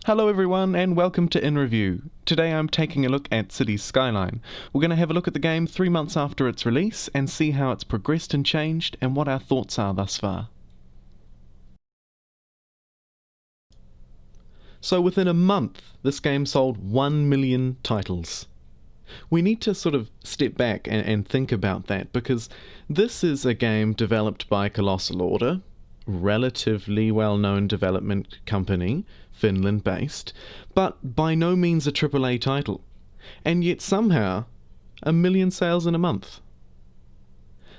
Hello everyone and welcome to In Review. Today I'm taking a look at Cities Skyline. We're going to have a look at the game 3 months after its release and see how it's progressed and changed and what our thoughts are thus far. So within a month, this game sold 1 million titles. We need to sort of step back and think about that, because this is a game developed by Colossal Order, relatively well-known development company, Finland-based, but by no means a AAA title, and yet somehow 1 million sales in a month.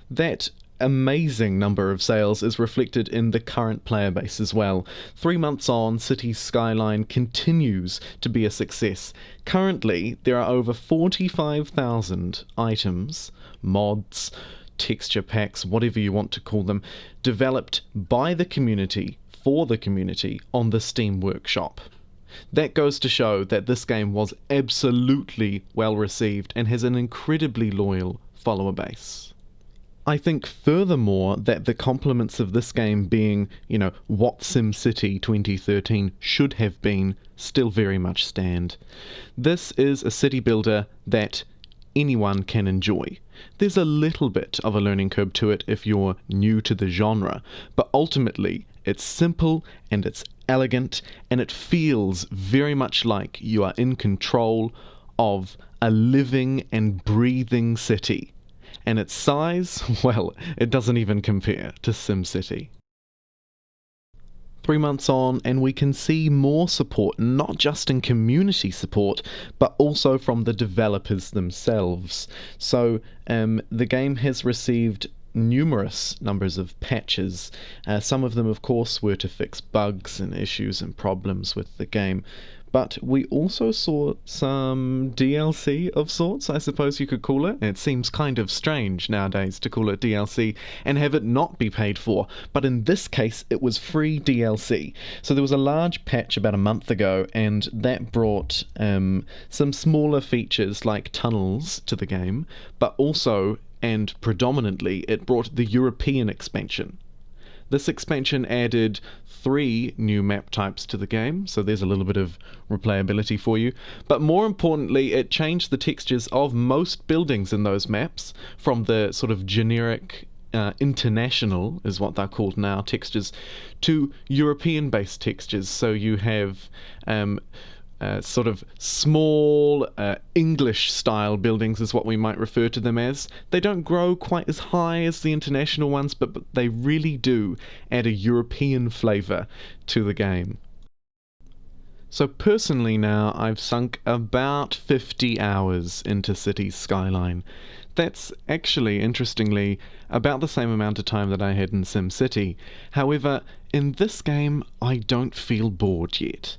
That amazing number of sales is reflected in the current player base as well. 3 months on, Cities Skyline continues to be a success. Currently, there are over 45,000 items, mods, texture packs, whatever you want to call them, developed by the community, for the community, on the Steam Workshop. That goes to show that this game was absolutely well received and has an incredibly loyal follower base. I think furthermore that the compliments of this game being, what SimCity 2013 should have been, still very much stand. This is a city builder that anyone can enjoy. There's a little bit of a learning curve to it if you're new to the genre, but ultimately it's simple and it's elegant and it feels very much like you are in control of a living and breathing city. And its size, well, it doesn't even compare to SimCity. 3 months on, and we can see more support, not just in community support, but also from the developers themselves. So the game has received numerous numbers of patches. Some of them, of course, were to fix bugs and issues and problems with the game. But we also saw some DLC of sorts, I suppose you could call it. It seems kind of strange nowadays to call it DLC and have it not be paid for. But in this case, it was free DLC. So there was a large patch about a month ago, and that brought some smaller features like tunnels to the game, but also, and predominantly, it brought the European expansion. This expansion added 3 new map types to the game, so there's a little bit of replayability for you. But more importantly, it changed the textures of most buildings in those maps from the sort of generic international, is what they're called now, textures, to European-based textures. So you have sort of small English-style buildings is what we might refer to them as. They don't grow quite as high as the international ones, but they really do add a European flavour to the game. So personally now, I've sunk about 50 hours into Cities Skyline. That's actually, interestingly, about the same amount of time that I had in SimCity. However, in this game, I don't feel bored yet.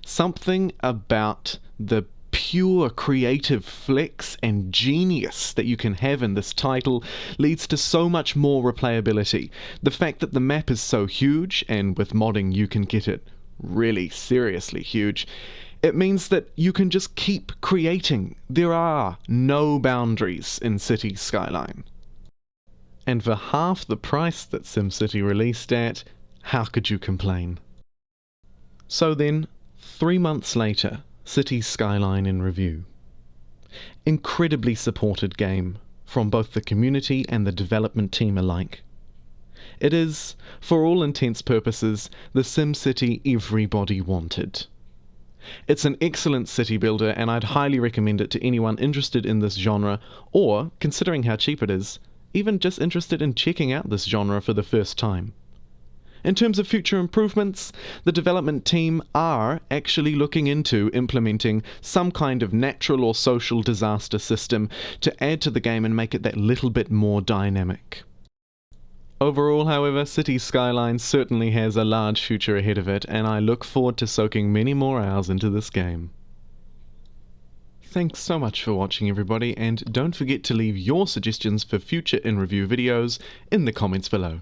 Something about the pure creative flex and genius that you can have in this title leads to so much more replayability. The fact that the map is so huge, and with modding you can get it really seriously huge, it means that you can just keep creating. There are no boundaries in Cities Skyline. And for half the price that SimCity released at, how could you complain? So then, 3 months later, Cities Skyline in review. Incredibly supported game from both the community and the development team alike. It is, for all intents purposes, the SimCity everybody wanted. It's an excellent city builder, and I'd highly recommend it to anyone interested in this genre, or, considering how cheap it is, even just interested in checking out this genre for the first time. In terms of future improvements, the development team are actually looking into implementing some kind of natural or social disaster system to add to the game and make it that little bit more dynamic. Overall, however, Cities Skyline certainly has a large future ahead of it, and I look forward to soaking many more hours into this game. Thanks so much for watching, everybody, and don't forget to leave your suggestions for future in-review videos in the comments below.